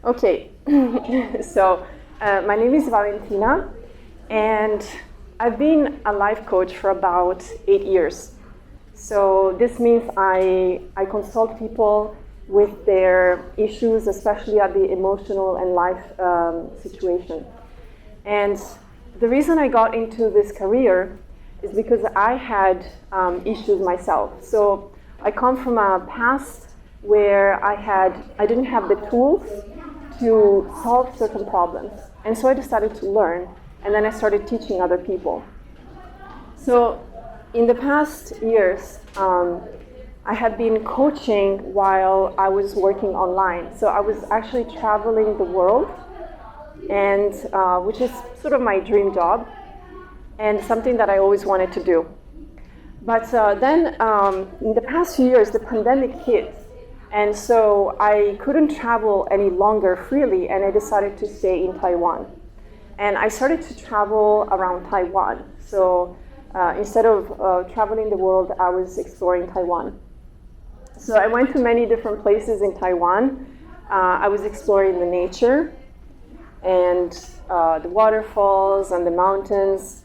Okay, so my name is Valentina, and I've been a life coach for about 8 years. So this means I consult people with their issues, especially at the emotional and life situation. And the reason I got into this career is because I had issues myself. So I come from a past where I didn't have the tools to solve certain problems. And so I decided to learn, and then I started teaching other people. So in the past years, I had been coaching while I was working online. So I was actually traveling the world, and which is sort of my dream job, and something that I always wanted to do. But then in the past few years, the pandemic hit. And so I couldn't travel any longer freely, and I decided to stay in Taiwan. And I started to travel around Taiwan. So instead of traveling the world, I was exploring Taiwan. So I went to many different places in Taiwan. I was exploring the nature and the waterfalls and the mountains.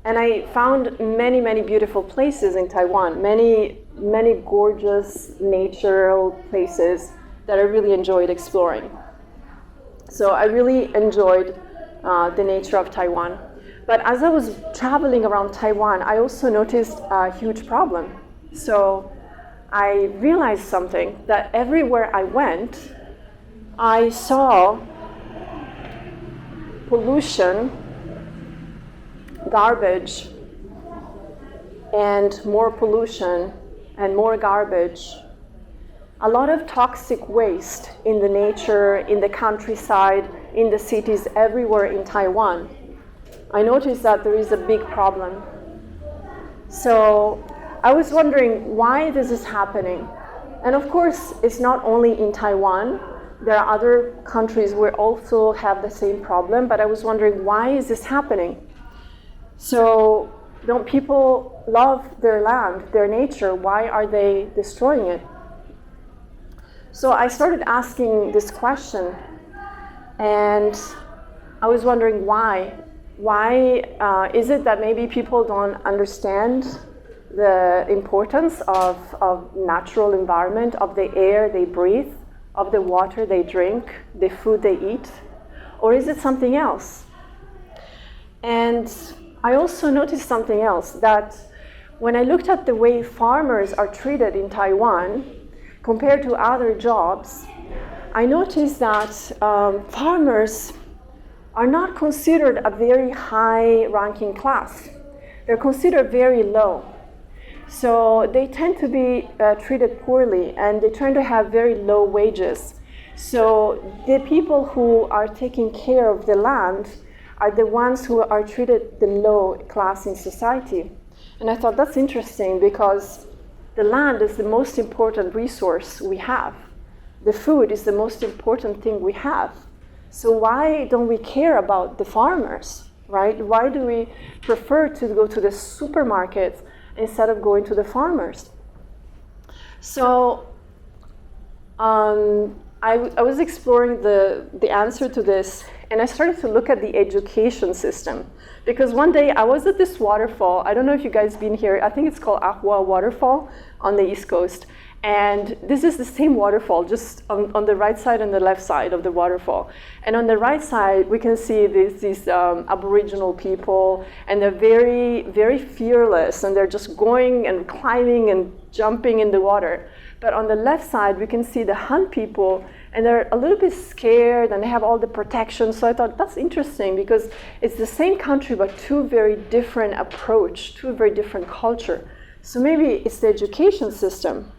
And I found many, many beautiful places in Taiwan, many gorgeous natural places that I really enjoyed exploring. So I really enjoyed the nature of Taiwan. But as I was traveling around Taiwan, I also noticed a huge problem. So I realized something, that everywhere I went, I saw pollution, garbage, and more pollution and more garbage. A lot of toxic waste in the nature, in the countryside, in the cities, everywhere in Taiwan. I noticed that there is a big problem. So I was wondering why this is happening. And of course, it's not only in Taiwan. There are other countries where also have the same problem, but I was wondering, why is this happening? So don't people love their land, their nature? Why are they destroying it? So I started asking this question, and I was wondering why. Why is it that maybe people don't understand the importance of natural environment, of the air they breathe, of the water they drink, the food they eat? Or is it something else? And I also noticed something else, that when I looked at the way farmers are treated in Taiwan compared to other jobs, I noticed that farmers are not considered a very high-ranking class. They're considered very low. So they tend to be treated poorly, and they tend to have very low wages. So the people who are taking care of the land are the ones who are treated the low class in society. And I thought that's interesting, because the land is the most important resource we have. The food is the most important thing we have. So why don't we care about the farmers, right? Why do we prefer to go to the supermarket instead of going to the farmers? So I was exploring the answer to this, and I started to look at the education system. Because one day I was at this waterfall. I don't know if you guys been here. I think it's called Ahua Waterfall on the East Coast. And this is the same waterfall, just on the right side and the left side of the waterfall. And on the right side, we can see these Aboriginal people, and they're very, very fearless, and they're just going and climbing and jumping in the water. But on the left side, we can see the Han people, and they're a little bit scared, and they have all the protection. So I thought that's interesting, because it's the same country, but two very different approach, two very different culture. So maybe it's the education system.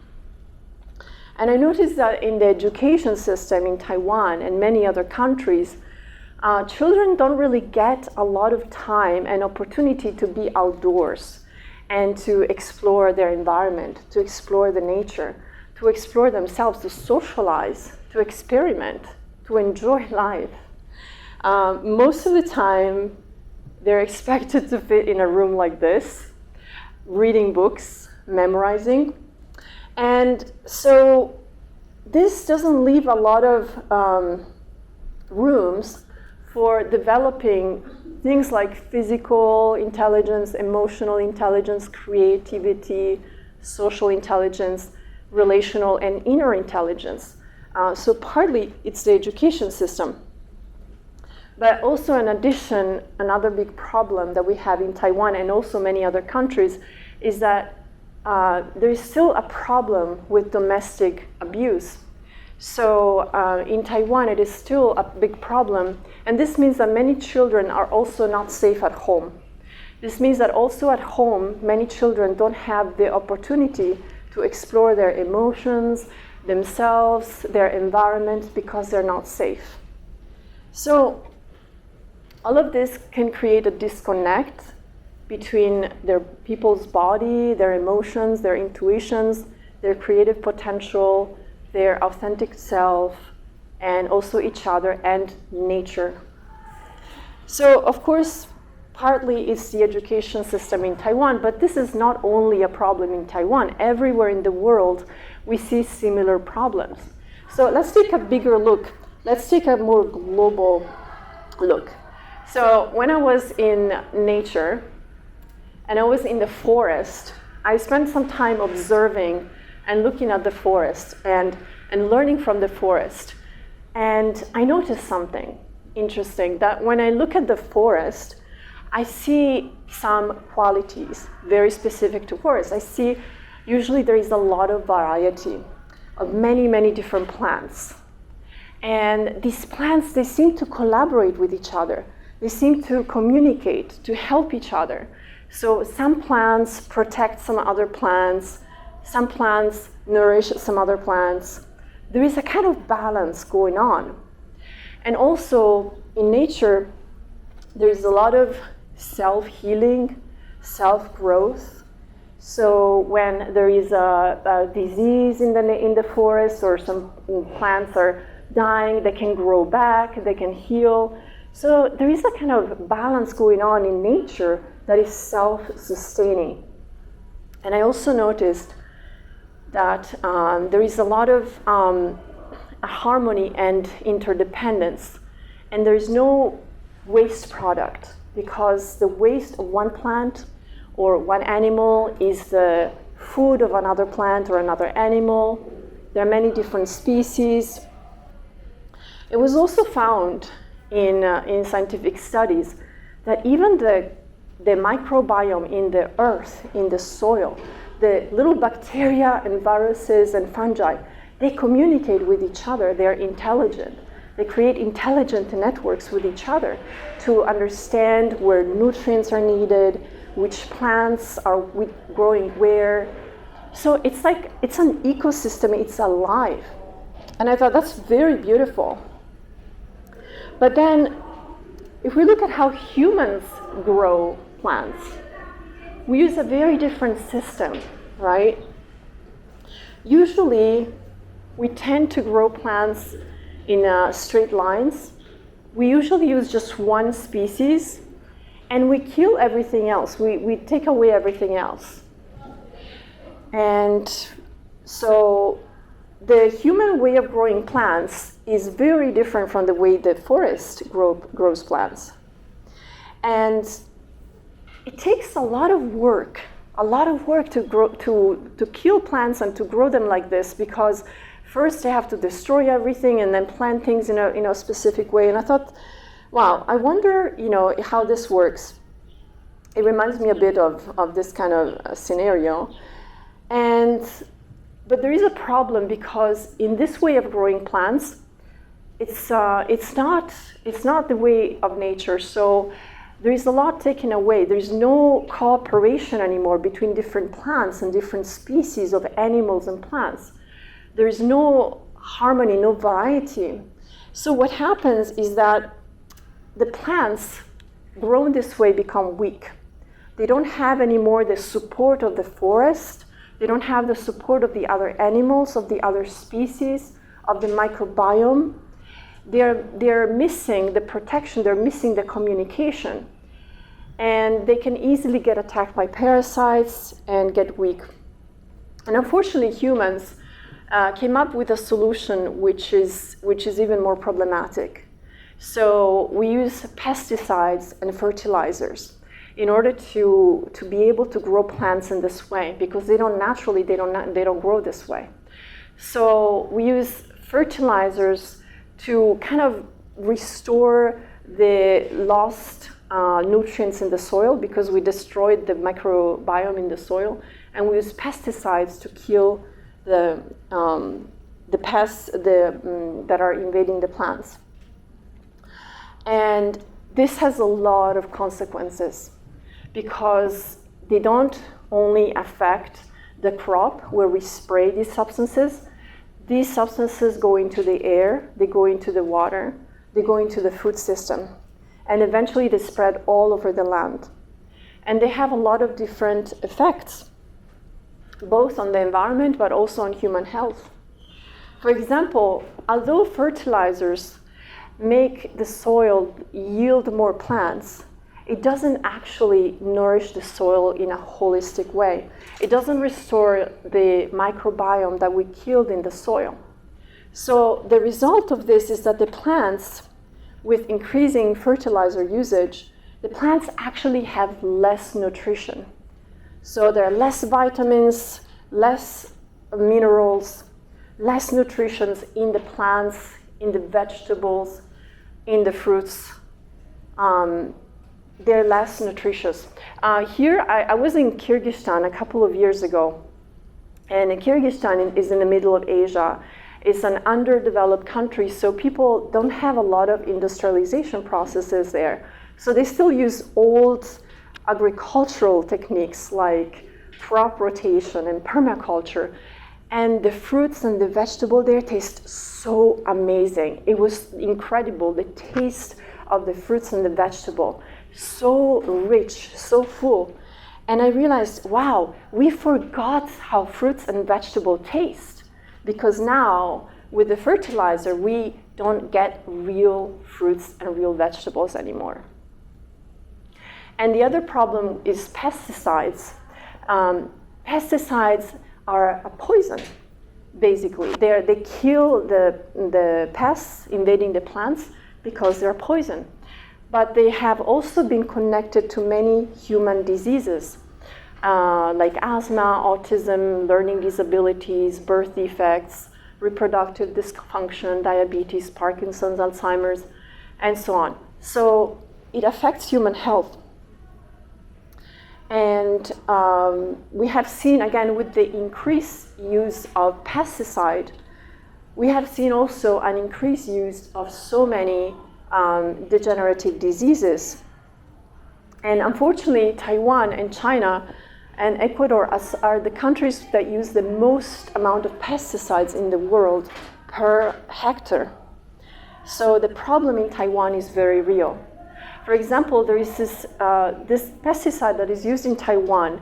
And I noticed that in the education system in Taiwan and many other countries, children don't really get a lot of time and opportunity to be outdoors and to explore their environment, to explore the nature, to explore themselves, to socialize, to experiment, to enjoy life. Most of the time, they're expected to fit in a room like this, reading books, memorizing. And so this doesn't leave a lot of rooms for developing things like physical intelligence, emotional intelligence, creativity, social intelligence, relational and inner intelligence. So partly it's the education system. But also in addition, another big problem that we have in Taiwan and also many other countries is that there is still a problem with domestic abuse. So in Taiwan, it is still a big problem. And this means that many children are also not safe at home. This means that also at home, many children don't have the opportunity to explore their emotions, themselves, their environment, because they're not safe. So all of this can create a disconnect between their people's body, their emotions, their intuitions, their creative potential, their authentic self, and also each other and nature. So, of course, partly it's the education system in Taiwan, but this is not only a problem in Taiwan. Everywhere in the world, we see similar problems. So let's take a bigger look. Let's take a more global look. So when I was in nature, and I was in the forest, I spent some time observing and looking at the forest and learning from the forest. And I noticed something interesting, that when I look at the forest, I see some qualities very specific to forest. I see usually there is a lot of variety of many, many different plants. And these plants, they seem to collaborate with each other. They seem to communicate, to help each other. So some plants protect some other plants, some plants nourish some other plants. There is a kind of balance going on. And also in nature, there's a lot of self-healing, self-growth. So when there is a disease in the forest, or some plants are dying, they can grow back, they can heal. So there is a kind of balance going on in nature that is self-sustaining. And I also noticed that there is a lot of harmony and interdependence. And there is no waste product, because the waste of one plant or one animal is the food of another plant or another animal. There are many different species. It was also found in scientific studies that even the microbiome in the earth, in the soil, the little bacteria and viruses and fungi, they communicate with each other. They're intelligent. They create intelligent networks with each other to understand where nutrients are needed, which plants are growing where. So it's like, it's an ecosystem, it's alive. And I thought that's very beautiful. But then, if we look at how humans grow plants, we use a very different system, right? Usually, we tend to grow plants in straight lines. We usually use just one species, and we kill everything else. We take away everything else. And so the human way of growing plants is very different from the way the forest grows plants. And it takes a lot of work to kill plants and to grow them like this, because first they have to destroy everything and then plant things in a specific way. And I thought, wow, I wonder, how this works. It reminds me a bit of this kind of scenario. But there is a problem, because in this way of growing plants, it's not the way of nature. So there is a lot taken away. There is no cooperation anymore between different plants and different species of animals and plants. There is no harmony, no variety. So what happens is that the plants grown this way become weak. They don't have anymore the support of the forest. They don't have the support of the other animals, of the other species, of the microbiome. They're missing the protection, they're missing the communication. And they can easily get attacked by parasites and get weak. And unfortunately, humans came up with a solution which is even more problematic. So we use pesticides and fertilizers in order to be able to grow plants in this way, because they don't grow this way. So we use fertilizers to kind of restore the lost nutrients in the soil, because we destroyed the microbiome in the soil, and we use pesticides to kill the pests that are invading the plants. And this has a lot of consequences, because they don't only affect the crop where we spray these substances. These substances go into the air, they go into the water, they go into the food system, and eventually they spread all over the land. And they have a lot of different effects, both on the environment but also on human health. For example, although fertilizers make the soil yield more plants, it doesn't actually nourish the soil in a holistic way. It doesn't restore the microbiome that we killed in the soil. So the result of this is that the plants, with increasing fertilizer usage, the plants actually have less nutrition. So there are less vitamins, less minerals, less nutrition in the plants, in the vegetables, in the fruits. They're less nutritious. Here, I was in Kyrgyzstan a couple of years ago, and Kyrgyzstan is in the middle of Asia. It's an underdeveloped country, so people don't have a lot of industrialization processes there. So they still use old agricultural techniques like crop rotation and permaculture, and the fruits and the vegetable there taste so amazing. It was incredible, the taste of the fruits and the vegetable. So rich, so full. And I realized, wow, we forgot how fruits and vegetables taste, because now with the fertilizer, we don't get real fruits and real vegetables anymore. And the other problem is pesticides. Pesticides are a poison, basically. They kill the pests invading the plants because they're poison. But they have also been connected to many human diseases, like asthma, autism, learning disabilities, birth defects, reproductive dysfunction, diabetes, Parkinson's, Alzheimer's, and so on. So it affects human health. And we have seen, again, with the increased use of pesticide, we have seen also an increased use of so many degenerative diseases. And unfortunately, Taiwan and China and Ecuador are the countries that use the most amount of pesticides in the world per hectare. So the problem in Taiwan is very real. For example, there is this pesticide that is used in Taiwan,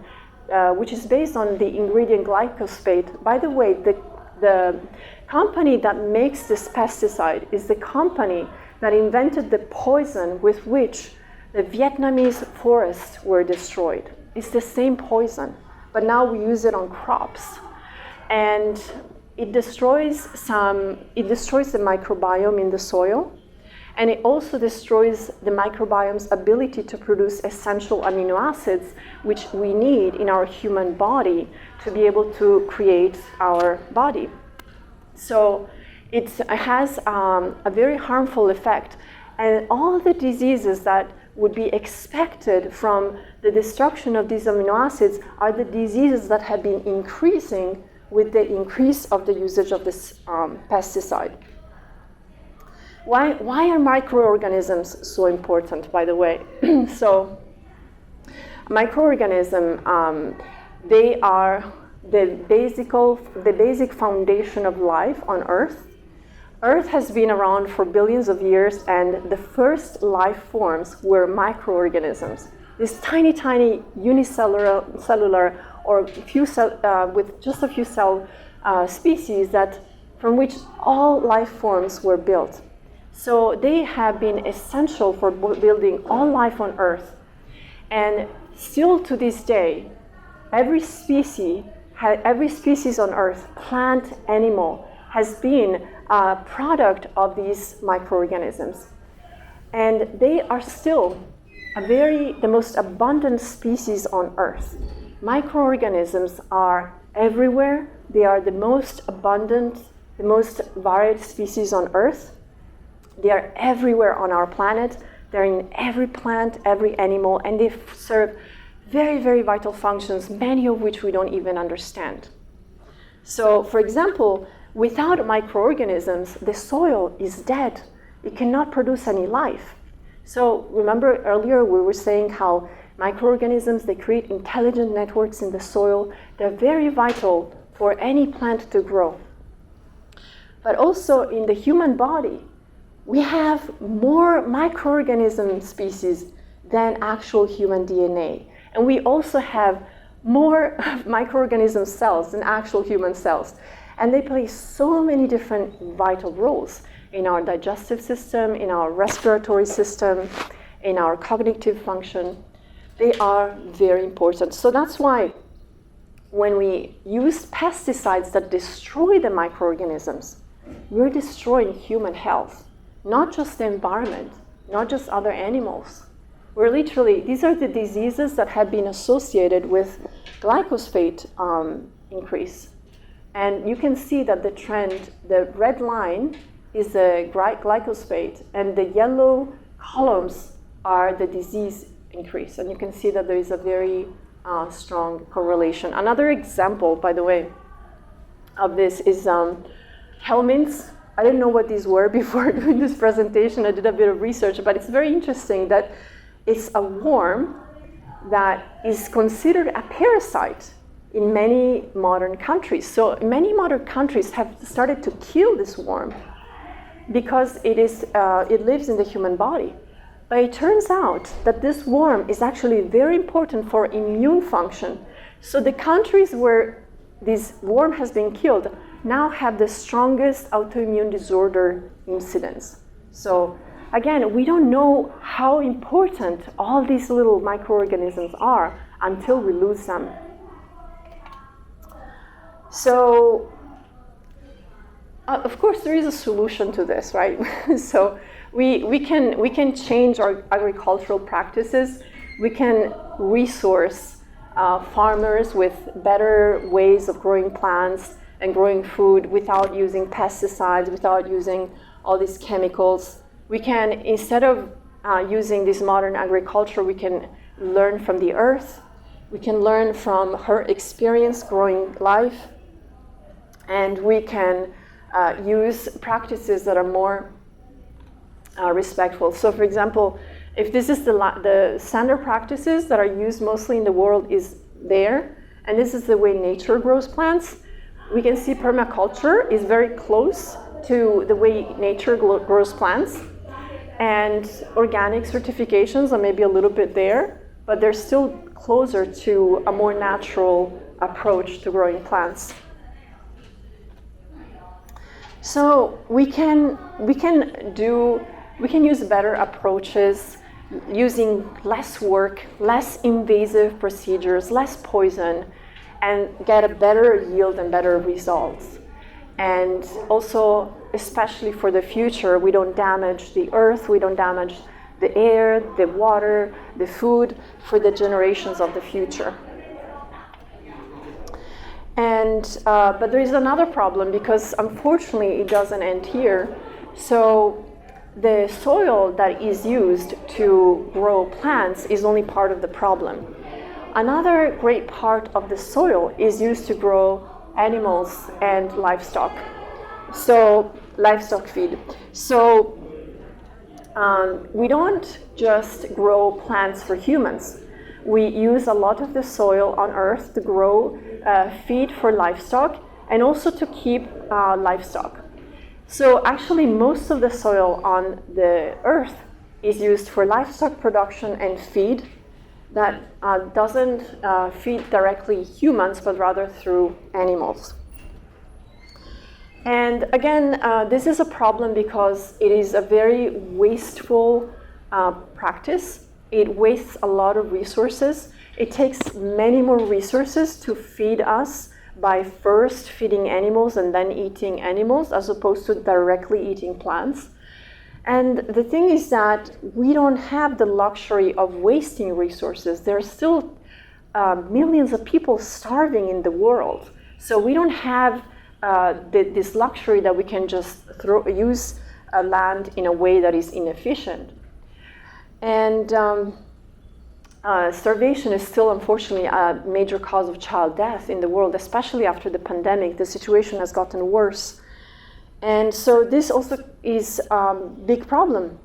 which is based on the ingredient glyphosate. By the way, the company that makes this pesticide is the company that invented the poison with which the Vietnamese forests were destroyed. It's the same poison, but now we use it on crops. And it destroys the microbiome in the soil, and it also destroys the microbiome's ability to produce essential amino acids, which we need in our human body to be able to create our body. So it has a very harmful effect. And all the diseases that would be expected from the destruction of these amino acids are the diseases that have been increasing with the increase of the usage of this pesticide. Why are microorganisms so important, by the way? So microorganisms, they are the basic foundation of life on Earth. Earth has been around for billions of years, and the first life forms were microorganisms. These tiny, unicellular or with just a few cell species from which all life forms were built. So they have been essential for building all life on Earth. And still to this day, every species on Earth, plant, animal, has been a product of these microorganisms. And they are still the most abundant species on Earth. Microorganisms are everywhere. They are the most abundant, the most varied species on Earth. They are everywhere on our planet. They're in every plant, every animal, and they serve very, very vital functions, many of which we don't even understand. So, for example, without microorganisms, the soil is dead. It cannot produce any life. So remember earlier we were saying how microorganisms, they create intelligent networks in the soil. They're very vital for any plant to grow. But also in the human body, we have more microorganism species than actual human DNA. And we also have more microorganism cells than actual human cells. And they play so many different vital roles in our digestive system, in our respiratory system, in our cognitive function. They are very important. So that's why when we use pesticides that destroy the microorganisms, we're destroying human health, not just the environment, not just other animals. We're literally, these are the diseases that have been associated with glyphosate increase. And you can see that the trend, the red line is the glyphosate, and the yellow columns are the disease increase. And you can see that there is a very strong correlation. Another example, by the way, of this is helminths. I didn't know what these were before doing this presentation. I did a bit of research, but it's very interesting that it's a worm that is considered a parasite in many modern countries. So many modern countries have started to kill this worm because it lives in the human body. But it turns out that this worm is actually very important for immune function. So the countries where this worm has been killed now have the strongest autoimmune disorder incidence. So again, we don't know how important all these little microorganisms are until we lose them. So, of course, there is a solution to this, right? So we can change our agricultural practices. We can resource farmers with better ways of growing plants and growing food without using pesticides, without using all these chemicals. We can, instead of using this modern agriculture, we can learn from the earth. We can learn from her experience growing life. And we can use practices that are more respectful. So for example, if this is the standard practices that are used mostly in the world is there, and this is the way nature grows plants, we can see permaculture is very close to the way nature grows plants. And organic certifications are maybe a little bit there, but they're still closer to a more natural approach to growing plants. So we can use better approaches, using less work, less invasive procedures, less poison, and get a better yield and better results. And also, especially for the future, we don't damage the earth, we don't damage the air, the water, the food for the generations of the future. And but there is another problem, because unfortunately it doesn't end here. So the soil that is used to grow plants is only part of the problem. Another great part of the soil is used to grow animals and livestock. So livestock feed. So we don't just grow plants for humans. We use a lot of the soil on Earth to grow feed for livestock and also to keep livestock. So actually most of the soil on the Earth is used for livestock production and feed that doesn't feed directly humans, but rather through animals. And again, this is a problem because it is a very wasteful practice. It wastes a lot of resources. It takes many more resources to feed us by first feeding animals and then eating animals, as opposed to directly eating plants. And the thing is that we don't have the luxury of wasting resources. There are still millions of people starving in the world. So we don't have this luxury that we can just use land in a way that is inefficient. And starvation is still, unfortunately, a major cause of child death in the world, especially after the pandemic. The situation has gotten worse. And so this also is a big problem.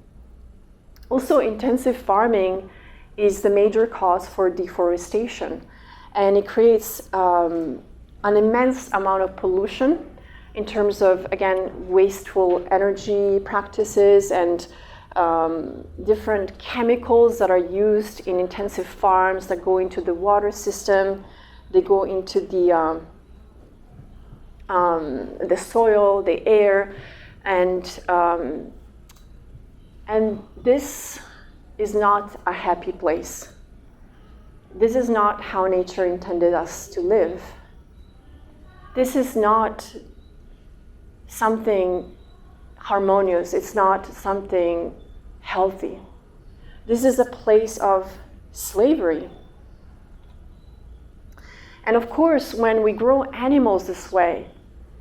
Also, intensive farming is the major cause for deforestation. And it creates an immense amount of pollution in terms of, again, wasteful energy practices and different chemicals that are used in intensive farms that go into the water system. They go into the soil, the air, and this is not a happy place. This is not how nature intended us to live. This is not something harmonious. It's not something healthy. This is a place of slavery. And of course, when we grow animals this way,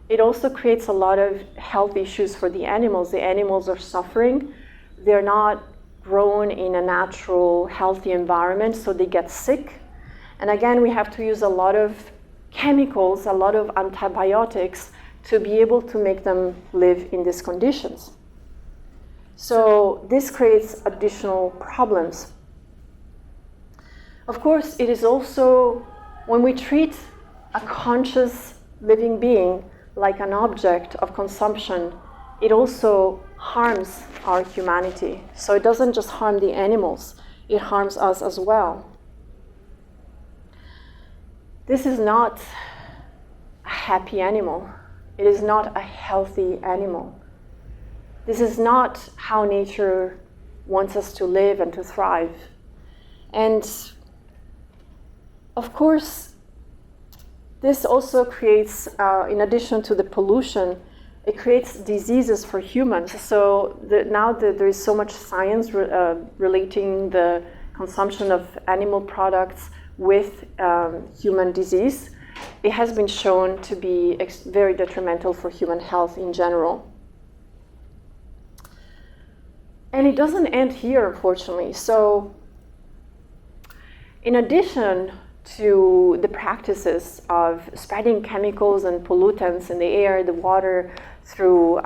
it also creates a lot of health issues for the animals. The animals are suffering. They're not grown in a natural, healthy environment, so they get sick. And again, we have to use a lot of chemicals, a lot of antibiotics to be able to make them live in these conditions. So this creates additional problems. Of course, it is also, when we treat a conscious living being like an object of consumption, it also harms our humanity. So it doesn't just harm the animals, it harms us as well. This is not a happy animal. It is not a healthy animal. This is not how nature wants us to live and to thrive. And of course, this also creates, in addition to the pollution, it creates diseases for humans. So now that there is so much science relating the consumption of animal products with human disease, it has been shown to be very detrimental for human health in general. And it doesn't end here, unfortunately. So in addition to the practices of spreading chemicals and pollutants in the air, the water, through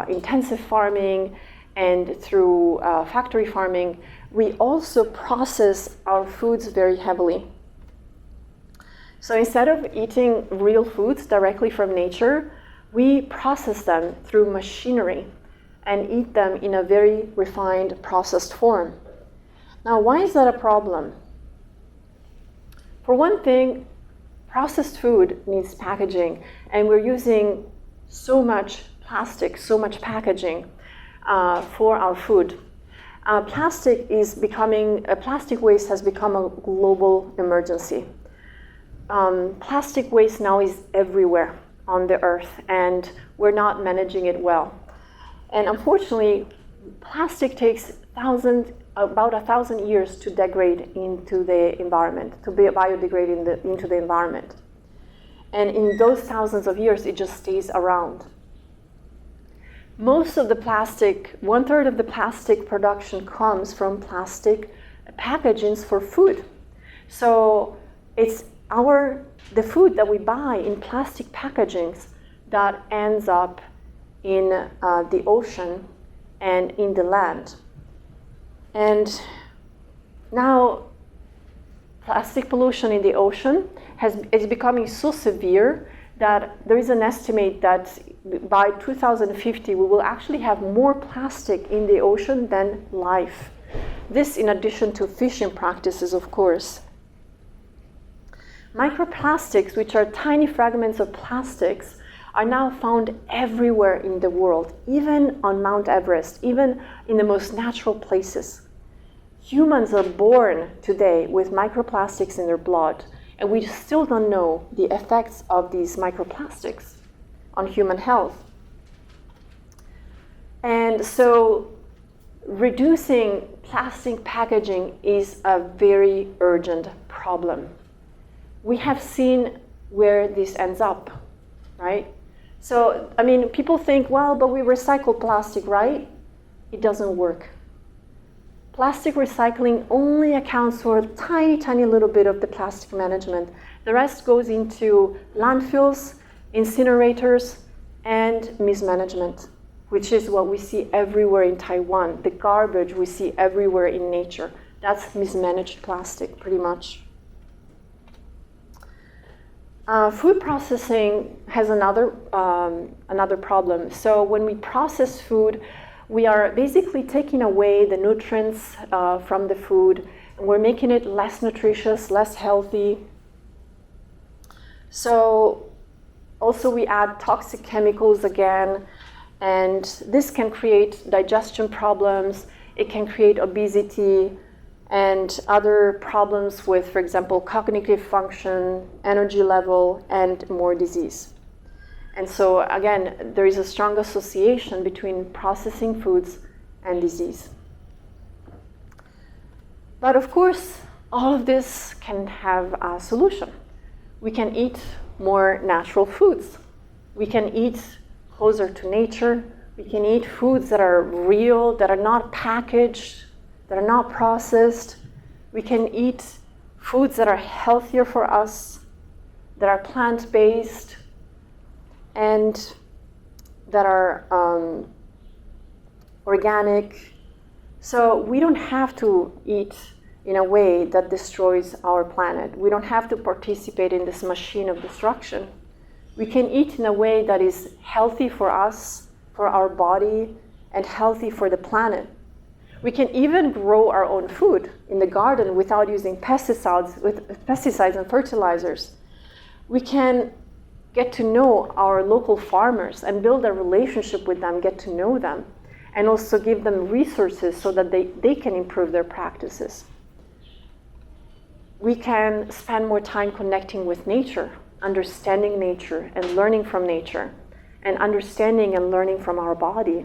intensive farming and through factory farming, we also process our foods very heavily. So instead of eating real foods directly from nature, we process them through machinery and eat them in a very refined, processed form. Now, why is that a problem? For one thing, processed food needs packaging, and we're using so much plastic, so much packaging for our food. Plastic waste has become a global emergency. Plastic waste now is everywhere on the earth, and we're not managing it well. And unfortunately, plastic takes about 1,000 years to degrade into the environment, to be biodegrade into the environment. And in those thousands of years, it just stays around. Most of the plastic, 1/3 of the plastic production comes from plastic packagings for food. So it's the food that we buy in plastic packagings that ends up in the ocean and in the land. And now plastic pollution in the ocean is becoming so severe that there is an estimate that by 2050 we will actually have more plastic in the ocean than life. This in addition to fishing practices, of course. Microplastics, which are tiny fragments of plastics, are now found everywhere in the world, even on Mount Everest, even in the most natural places. Humans are born today with microplastics in their blood, and we still don't know the effects of these microplastics on human health. And so reducing plastic packaging is a very urgent problem. We have seen where this ends up, right? So, I mean, people think, well, but we recycle plastic, right? It doesn't work. Plastic recycling only accounts for a tiny, tiny little bit of the plastic management. The rest goes into landfills, incinerators, and mismanagement, which is what we see everywhere in Taiwan. The garbage we see everywhere in nature. That's mismanaged plastic, pretty much. Food processing has another problem. So when we process food, we are basically taking away the nutrients from the food, and we're making it less nutritious, less healthy. So also we add toxic chemicals again, and this can create digestion problems. It can create obesity and other problems with, for example, cognitive function, energy level, and more disease. And so again, there is a strong association between processing foods and disease. But of course, all of this can have a solution. We can eat more natural foods. We can eat closer to nature. We can eat foods that are real, that are not packaged, that are not processed. We can eat foods that are healthier for us, that are plant-based, and that are organic. So we don't have to eat in a way that destroys our planet. We don't have to participate in this machine of destruction. We can eat in a way that is healthy for us, for our body, and healthy for the planet. We can even grow our own food in the garden without using pesticides and fertilizers. We can get to know our local farmers and build a relationship with them, get to know them, and also give them resources so that they can improve their practices. We can spend more time connecting with nature, understanding nature and learning from nature, and understanding and learning from our body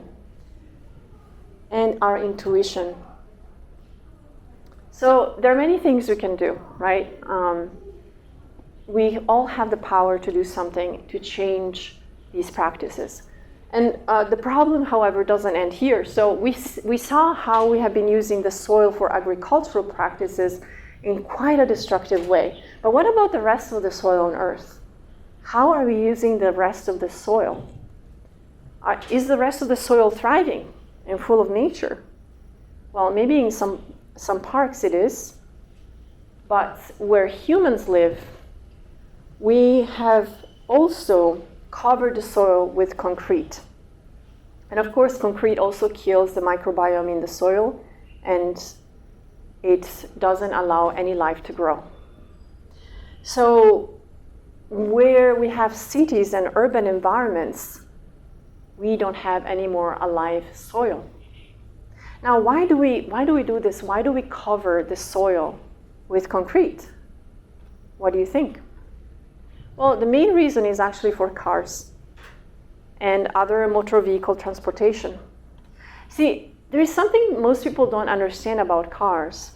and our intuition. So there are many things we can do, right? We all have the power to do something to change these practices. And the problem, however, doesn't end here. So we saw how we have been using the soil for agricultural practices in quite a destructive way. But what about the rest of the soil on Earth? How are we using the rest of the soil? Is the rest of the soil thriving and full of nature? Well, maybe in some parks it is, but where humans live, we have also covered the soil with concrete. And of course, concrete also kills the microbiome in the soil, and it doesn't allow any life to grow. So where we have cities and urban environments, we don't have any more alive soil. Now, why do we do this? Why do we cover the soil with concrete? What do you think? Well, the main reason is actually for cars and other motor vehicle transportation. See, there is something most people don't understand about cars.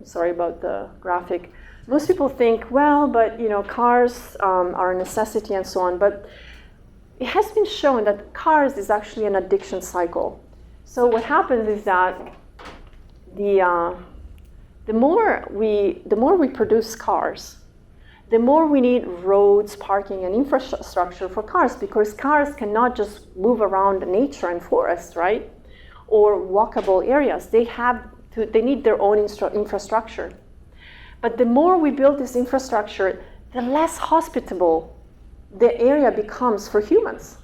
Sorry about the graphic. Most people think, well, but cars are a necessity and so on. But it has been shown that cars is actually an addiction cycle. So what happens is that the more we produce cars, the more we need roads, parking, and infrastructure for cars, because cars cannot just move around nature and forests, right? Or walkable areas. They need their own infrastructure. But the more we build this infrastructure, the less hospitable the area becomes for humans.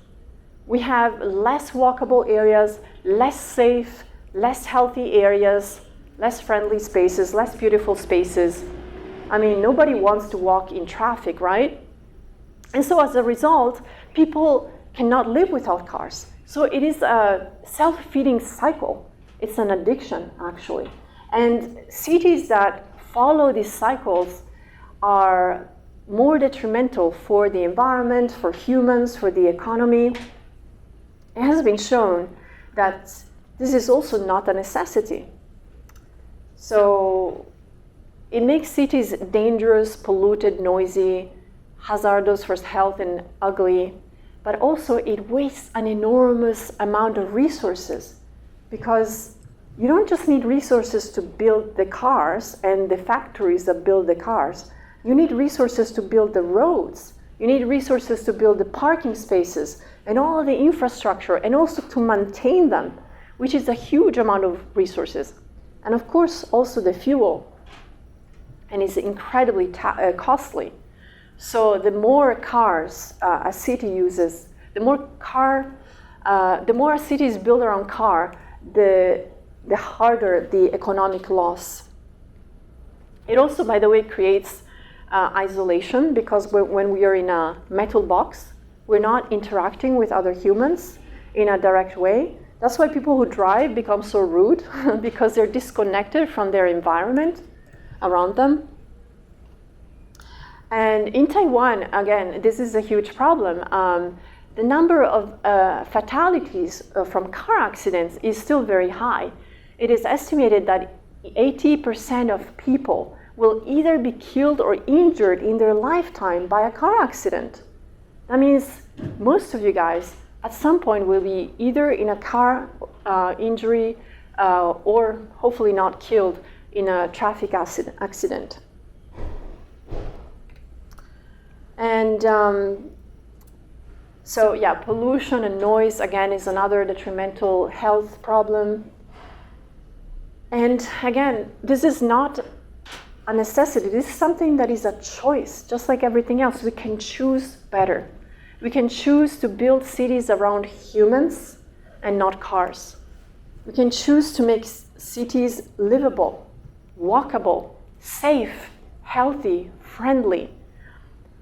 We have less walkable areas, less safe, less healthy areas, less friendly spaces, less beautiful spaces. I mean, nobody wants to walk in traffic, right? And so as a result, people cannot live without cars. So it is a self-feeding cycle. It's an addiction, actually. And cities that follow these cycles are more detrimental for the environment, for humans, for the economy. It has been shown that this is also not a necessity. So it makes cities dangerous, polluted, noisy, hazardous for health, and ugly. But also it wastes an enormous amount of resources, because you don't just need resources to build the cars and the factories that build the cars. You need resources to build the roads. You need resources to build the parking spaces and all of the infrastructure, and also to maintain them, which is a huge amount of resources. And of course, also the fuel, and it's incredibly costly. So the more cars a city uses, the more a city is built around car, the harder the economic loss. It also, by the way, creates isolation, because when we are in a metal box, we're not interacting with other humans in a direct way. That's why people who drive become so rude, because they're disconnected from their environment around them. And in Taiwan, again, this is a huge problem. The number of fatalities from car accidents is still very high. It is estimated that 80% of people will either be killed or injured in their lifetime by a car accident. That means most of you guys at some point will be either in a car injury or hopefully not killed in a traffic accident. And so yeah, pollution and noise, again, is another detrimental health problem. And again, this is not a necessity. This is something that is a choice, just like everything else. We can choose better. We can choose to build cities around humans and not cars. We can choose to make cities livable, walkable, safe, healthy, friendly.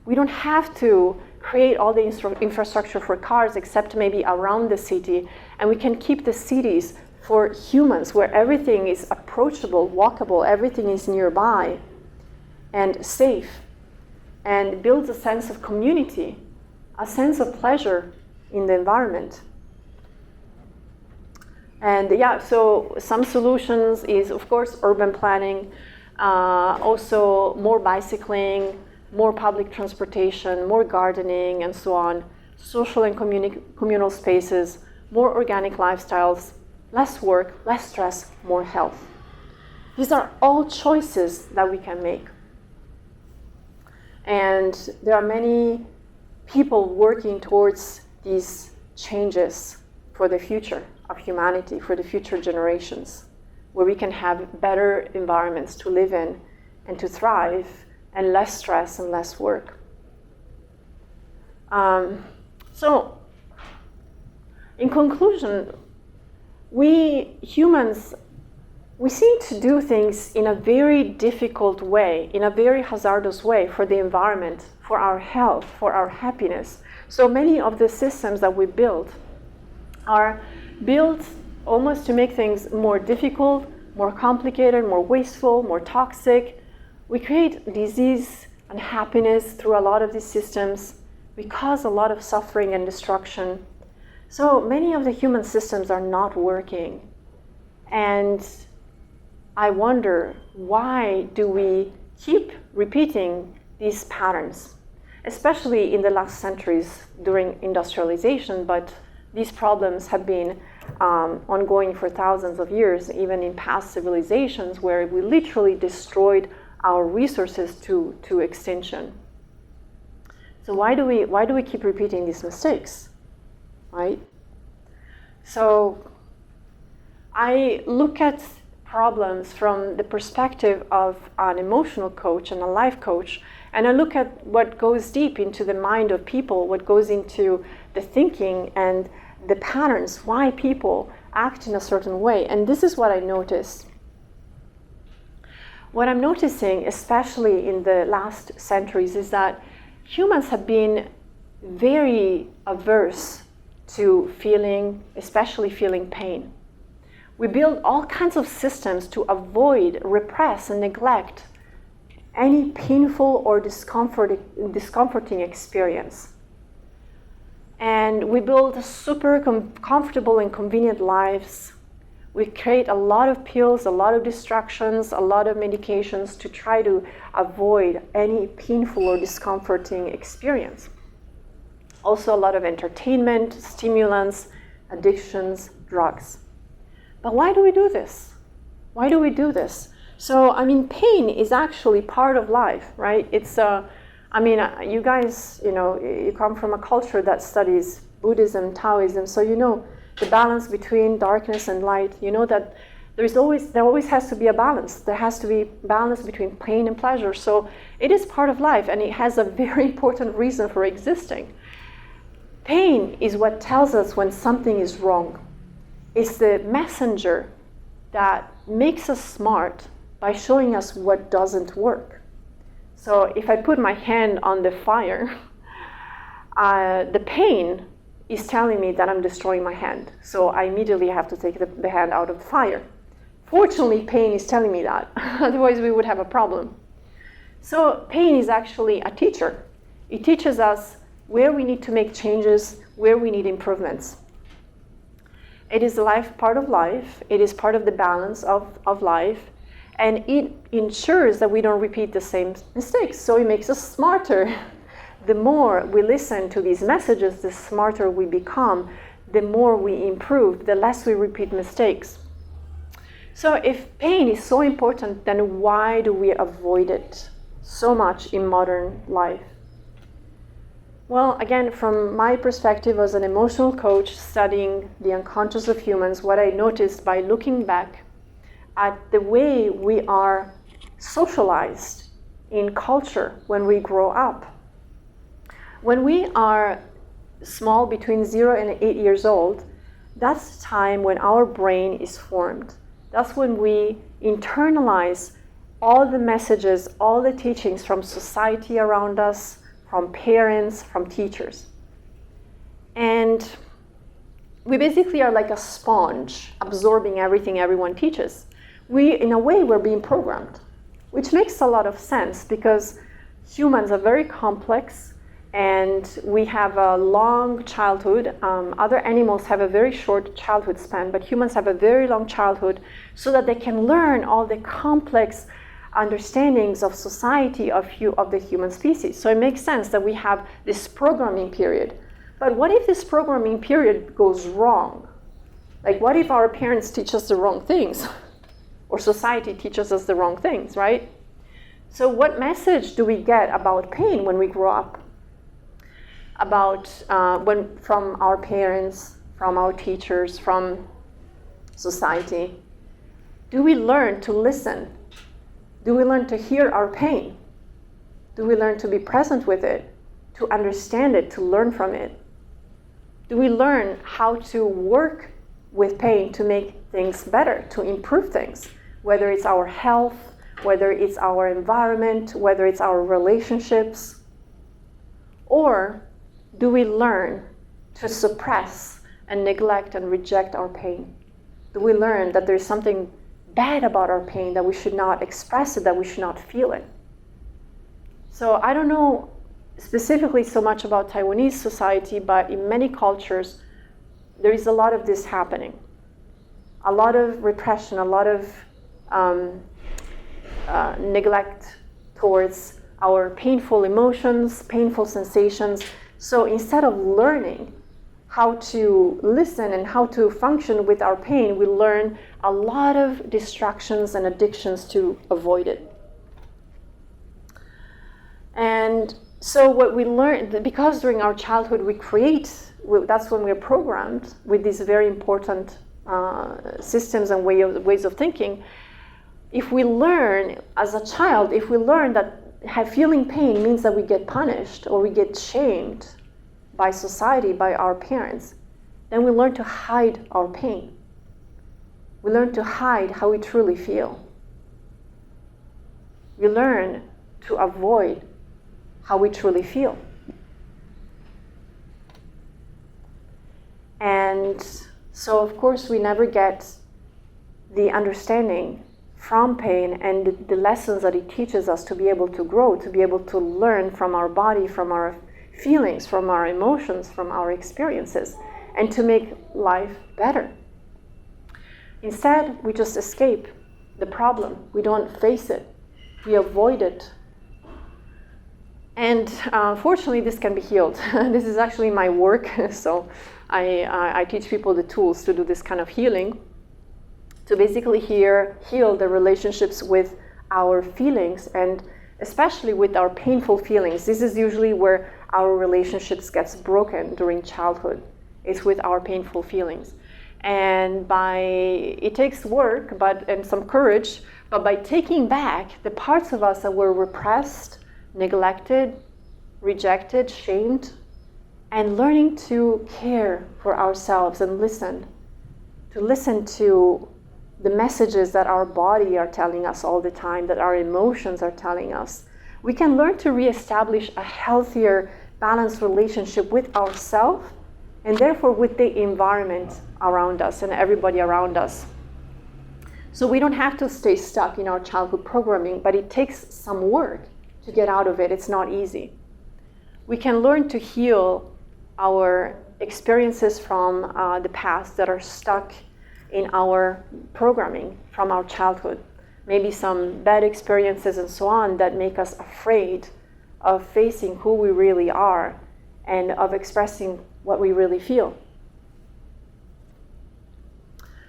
We don't have to create all the infrastructure for cars except maybe around the city, and we can keep the cities for humans where everything is approachable, walkable, everything is nearby and safe, and builds a sense of community, a sense of pleasure in the environment. And yeah, so some solutions is, of course, urban planning, also more bicycling, more public transportation, more gardening, and so on, social and communal spaces, more organic lifestyles, less work, less stress, more health. These are all choices that we can make. And there are many people working towards these changes for the future of humanity, for the future generations, where we can have better environments to live in and to thrive, and less stress and less work. So, in conclusion, we humans, we seem to do things in a very difficult way, in a very hazardous way for the environment, for our health, for our happiness. So many of the systems that we build are built almost to make things more difficult, more complicated, more wasteful, more toxic. We create disease and happiness through a lot of these systems. We cause a lot of suffering and destruction. So many of the human systems are not working. And I wonder, why do we keep repeating these patterns? Especially in the last centuries during industrialization, but these problems have been ongoing for thousands of years, even in past civilizations where we literally destroyed our resources to extinction. So why do we keep repeating these mistakes, right? So I look at problems from the perspective of an emotional coach and a life coach, and I look at what goes deep into the mind of people, what goes into the thinking and the patterns, why people act in a certain way. And this is what I noticed. What I'm noticing, especially in the last centuries, is that humans have been very averse to feeling, especially feeling pain. We build all kinds of systems to avoid, repress, and neglect any painful or discomforting experience. And we build super comfortable and convenient lives. We create a lot of pills, a lot of distractions, a lot of medications to try to avoid any painful or discomforting experience. Also a lot of entertainment, stimulants, addictions, drugs. But why do we do this? Why do we do this? So, pain is actually part of life, right? It's, you guys, you come from a culture that studies Buddhism, Taoism, so you know the balance between darkness and light. You know that there always has to be a balance. There has to be balance between pain and pleasure. So it is part of life, and it has a very important reason for existing. Pain is what tells us when something is wrong. It's the messenger that makes us smart by showing us what doesn't work. So if I put my hand on the fire, the pain is telling me that I'm destroying my hand. So I immediately have to take the hand out of the fire. Fortunately, pain is telling me that. Otherwise, we would have a problem. So pain is actually a teacher. It teaches us where we need to make changes, where we need improvements. It is part of life. It is part of the balance of life. And it ensures that we don't repeat the same mistakes. So it makes us smarter. The more we listen to these messages, the smarter we become, the more we improve, the less we repeat mistakes. So if pain is so important, then why do we avoid it so much in modern life? Well, again, from my perspective as an emotional coach studying the unconscious of humans, what I noticed by looking back at the way we are socialized in culture when we grow up. When we are small, between 0 and 8 years old, that's the time when our brain is formed. That's when we internalize all the messages, all the teachings from society around us, from parents, from teachers. And we basically are like a sponge, absorbing everything everyone teaches. In a way, we're being programmed, which makes a lot of sense because humans are very complex and we have a long childhood. Other animals have a very short childhood span, but humans have a very long childhood so that they can learn all the complex understandings of society of the human species. So it makes sense that we have this programming period. But what if this programming period goes wrong? Like, what if our parents teach us the wrong things? Or society teaches us the wrong things, right? So what message do we get about pain when we grow up? From our parents, from our teachers, from society? Do we learn to listen? Do we learn to hear our pain? Do we learn to be present with it, to understand it, to learn from it? Do we learn how to work with pain to make things better, to improve things? Whether it's our health, whether it's our environment, whether it's our relationships? Or do we learn to suppress and neglect and reject our pain? Do we learn that there's something bad about our pain, that we should not express it, that we should not feel it? So I don't know specifically so much about Taiwanese society, but in many cultures, there is a lot of this happening. A lot of repression, a lot of neglect towards our painful emotions, painful sensations. So instead of learning how to listen and how to function with our pain, we learn a lot of distractions and addictions to avoid it. And so what we learn, because during our childhood that's when we're programmed with these very important systems and ways of thinking. If we learn as a child, if we learn that feeling pain means that we get punished or we get shamed by society, by our parents, then we learn to hide our pain. We learn to hide how we truly feel. We learn to avoid how we truly feel. And so, of course, we never get the understanding from pain and the lessons that it teaches us to be able to grow, to be able to learn from our body, from our feelings, from our emotions, from our experiences, and to make life better. Instead, we just escape the problem. We don't face it. We avoid it. And fortunately, this can be healed. This is actually my work, so I teach people the tools to do this kind of healing, to basically heal the relationships with our feelings, and especially with our painful feelings. This is usually where our relationships gets broken during childhood. It's with our painful feelings. And it takes work and some courage, but by taking back the parts of us that were repressed, neglected, rejected, shamed, and learning to care for ourselves and listen to the messages that our body are telling us all the time, that our emotions are telling us, we can learn to reestablish a healthier, balanced relationship with ourselves and therefore with the environment around us and everybody around us. So we don't have to stay stuck in our childhood programming, but it takes some work to get out of it. It's not easy. We can learn to heal our experiences from the past that are stuck in our programming from our childhood. Maybe some bad experiences and so on that make us afraid of facing who we really are and of expressing what we really feel.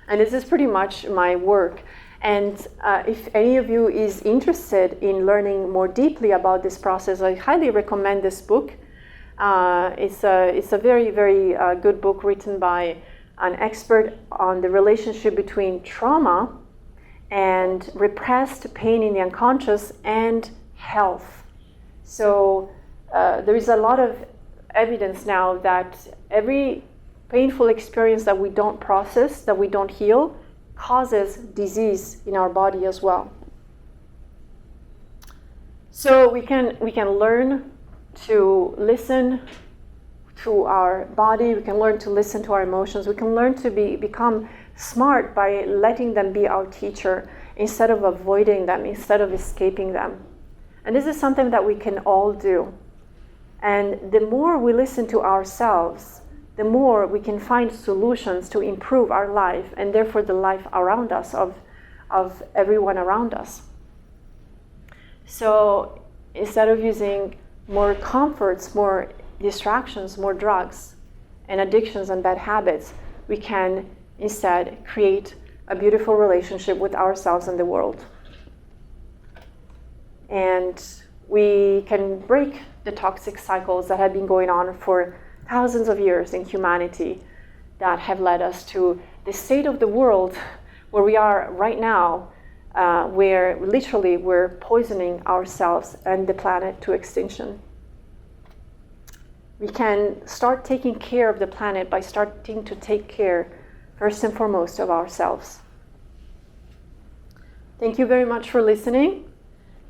And this is pretty much my work. And if any of you is interested in learning more deeply about this process, I highly recommend this book. It's a very, very good book written by an expert on the relationship between trauma and repressed pain in the unconscious and health. So there is a lot of evidence now that every painful experience that we don't process, that we don't heal, causes disease in our body as well. So we can learn to listen to our body, we can learn to listen to our emotions, we can learn to become smart by letting them be our teacher instead of avoiding them, instead of escaping them. And this is something that we can all do. And the more we listen to ourselves, the more we can find solutions to improve our life and therefore the life around us, of everyone around us. So instead of using more comforts, more distractions, more drugs and addictions and bad habits, we can instead create a beautiful relationship with ourselves and the world. And we can break the toxic cycles that have been going on for thousands of years in humanity that have led us to the state of the world where we are right now, where literally we're poisoning ourselves and the planet to extinction. We can start taking care of the planet by starting to take care, first and foremost, of ourselves. Thank you very much for listening.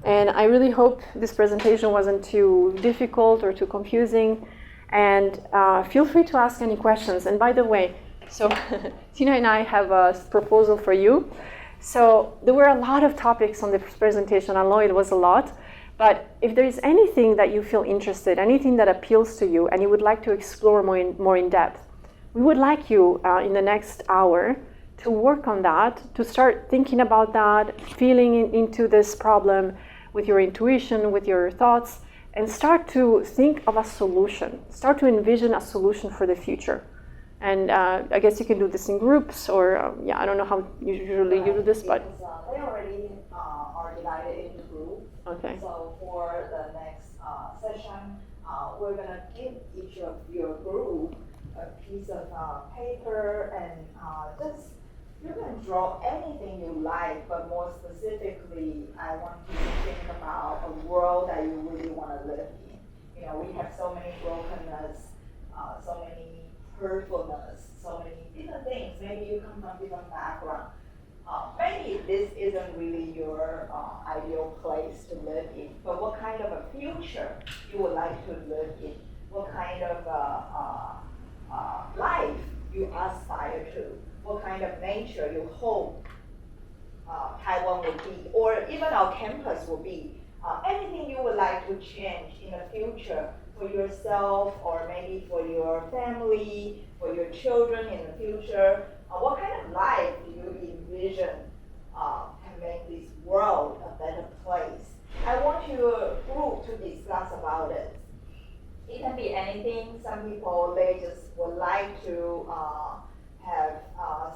And I really hope this presentation wasn't too difficult or too confusing. And feel free to ask any questions. And by the way, so Tina and I have a proposal for you. So there were a lot of topics on this presentation. I know it was a lot. But if there is anything that you feel interested, anything that appeals to you, and you would like to explore more in depth, we would like you in the next hour to work on that, to start thinking about that, feeling into this problem with your intuition, with your thoughts, and start to think of a solution. Start to envision a solution for the future. And I guess you can do this in groups, or I don't know how usually you do this, but they already are divided into groups. Okay. So for the next session, we're gonna give each of your group a piece of paper, and just you can draw anything you like, but more specifically, I want you to think about a world that you really want to live in. You know, we have so many brokenness, so many hurtfulness, so many different things. Maybe you come from different background. Maybe this isn't really your ideal place to live in, but what kind of a future you would like to live in? What kind of life you aspire to? What kind of nature you hope Taiwan will be, or even our campus will be? Anything you would like to change in the future for yourself, or maybe for your family, for your children in the future, what kind of life do you envision can make this world a better place? I want your group to discuss about it. It can be anything. Some people, they just would like to have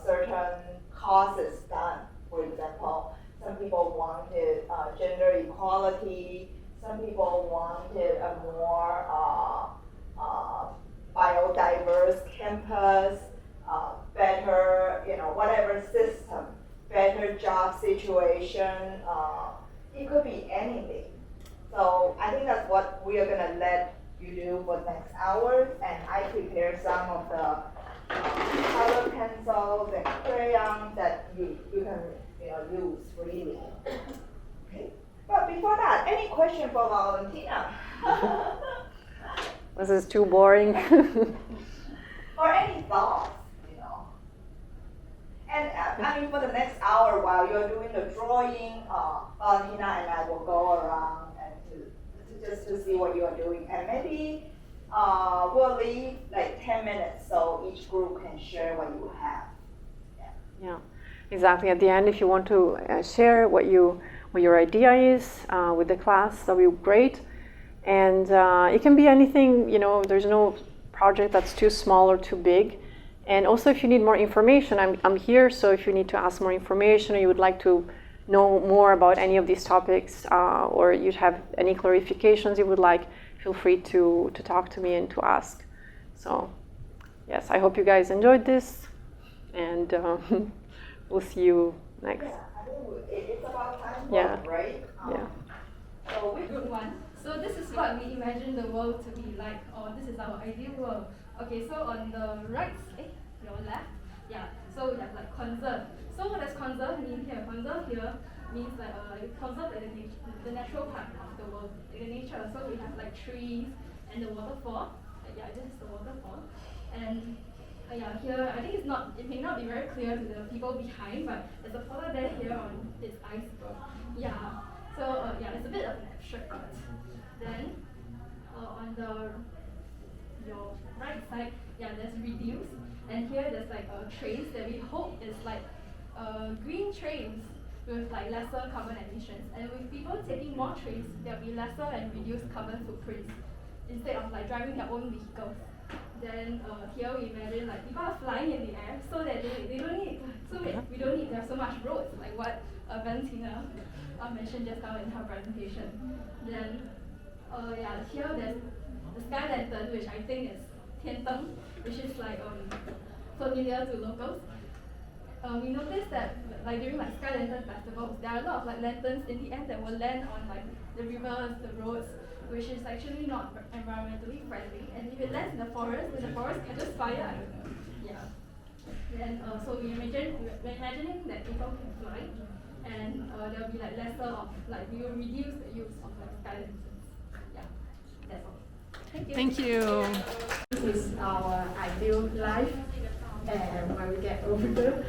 certain causes done, for example. Some people wanted gender equality. Some people wanted a more biodiverse campus, better, whatever system, better job situation. It could be anything. So I think that's what we are gonna let you do for the next hour. And I prepared some of the color pencils and crayons that you can use freely. Okay. But before that, any question for Valentina? This is too boring. Or any thoughts, And I mean, for the next hour while you're doing the drawing, Valentina and I will go around and just to see what you are doing. And maybe we'll leave like 10 minutes so each group can share what you have. Yeah, exactly. At the end, if you want to share what your idea is with the class, that would be great. And it can be anything, there's no project that's too small or too big. And also, if you need more information, I'm here, so if you need to ask more information or you would like to know more about any of these topics or you have any clarifications you would like, feel free to talk to me and to ask. So, yes, I hope you guys enjoyed this, and we'll see you next. Yeah, I think it's about time, right? Yeah. So Good one. So this is what we imagine the world to be like, or this is our ideal world. Okay, so on the right, your left, so we have like conserve. So what does conserve mean here? Conserve here means like conserve the natural part of the world, the nature. So we have like trees and the waterfall. This is the waterfall. And here I think it may not be very clear to the people behind, but there's a polar bear here on this iceberg. So it's a bit of an abstract art. Then on your right side, there's reduce, and here there's like trains that we hope is like green trains with like lesser carbon emissions. And with people taking more trains, there'll be lesser and reduced carbon footprints instead of like driving their own vehicles. Then here we imagine like people are flying in the air, so that they don't need we don't need to have so much roads, like what Valentina mentioned just now in her presentation. Then here there's the sky lantern, which I think is Tianteng, which is like familiar to locals. We noticed that like during like sky lantern festivals, there are a lot of like lanterns in the air that will land on like the rivers, the roads, which is actually not environmentally friendly. And if it lands in the forest, when the forest catches fire, I don't know. Then so we're imagining that people can fly, and there'll be like lesser of like we will reduce the use of like sky lanterns. That's all. Thank you. This is our ideal life when we get older.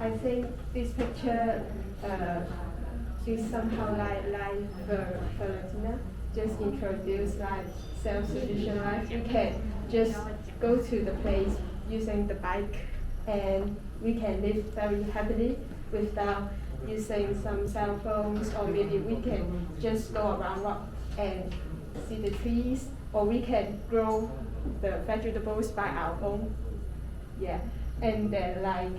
I think this picture is somehow like Valentina just introduced like self-sufficient life. You can just go to the place using the bike, and we can live very happily without using some cell phones, or maybe we can just go around and see the trees, or we can grow the vegetables by our own. And then like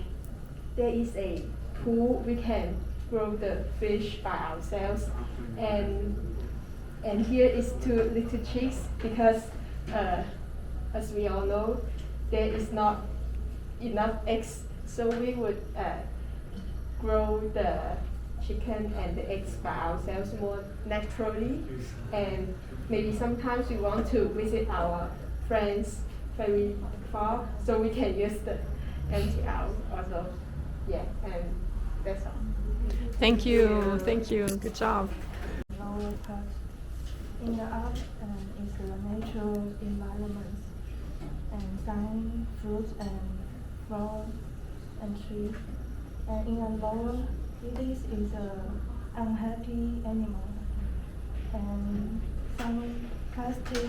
there is a pool, we can grow the fish by ourselves. And here is 2 little chicks, because as we all know, there is not enough eggs, so we would grow the chicken and the eggs by ourselves more naturally. And maybe sometimes we want to visit our friends very far, so we can use the empty house also. And that's all. Thank you. Good job. Lower part. In the art is the natural environment, and sun, fruits, and flowers and trees. And in the lower, this is an unhappy animal, and some plastic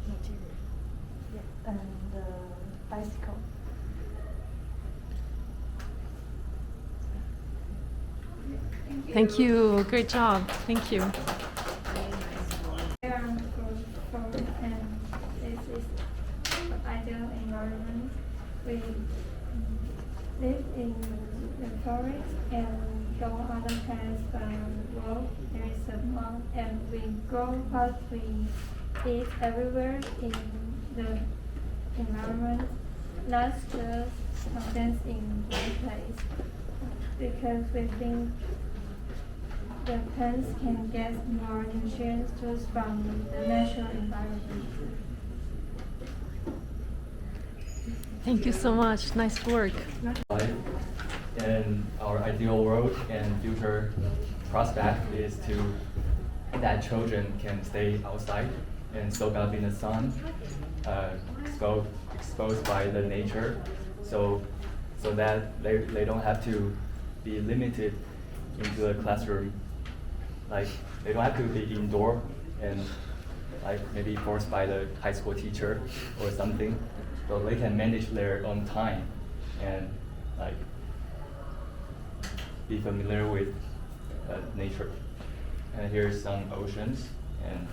material. and bicycle. Thank you. Great job. Thank you. There are four, and this is ideal environment. We live in the forest and go other plants from world. There is a pond, and we grow what we eat everywhere in the environment. Not just condensed in one place, because we think the plants can get more nutrients just from the natural environment. Thank you so much. Nice work. Life in our ideal world and future prospect is that children can stay outside and soak up in the sun, exposed by the nature, so that they don't have to be limited into a classroom. Like they don't have to be indoor and like maybe forced by the high school teacher or something. So they can manage their own time and like be familiar with nature. And here's some oceans and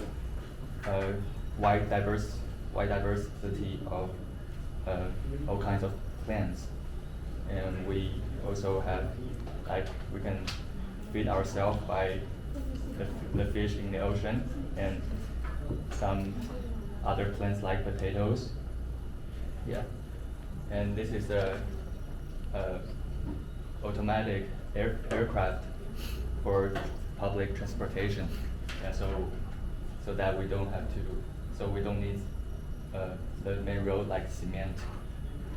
wide diversity of all kinds of plants. And we also have like we can feed ourselves by the fish in the ocean and some other plants like potatoes. Yeah, and this is a automatic aircraft for public transportation. Yeah, so that we don't have to, so we don't need the main road like cement.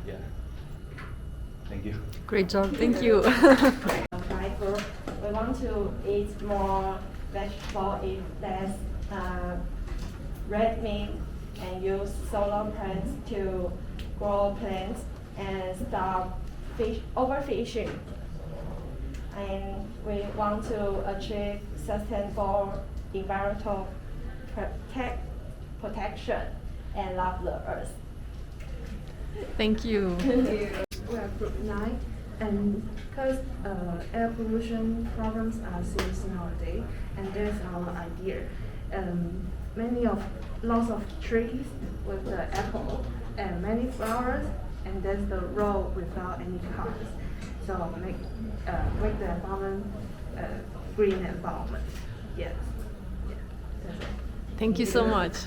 Yeah. Thank you. Great job. Thank you. Fiber. We want to eat more vegetable, eat less red meat, and use solar plants to grow plants and stop overfishing. And we want to achieve sustainable environmental protection and love the earth. Thank you. We are group 9, and because air pollution problems are serious nowadays, and there's our idea. Lots of trees with the apple and many flowers, and there's the road without any cars. So make the environment green environment. Yes. Yeah. That's it. Thank you so much.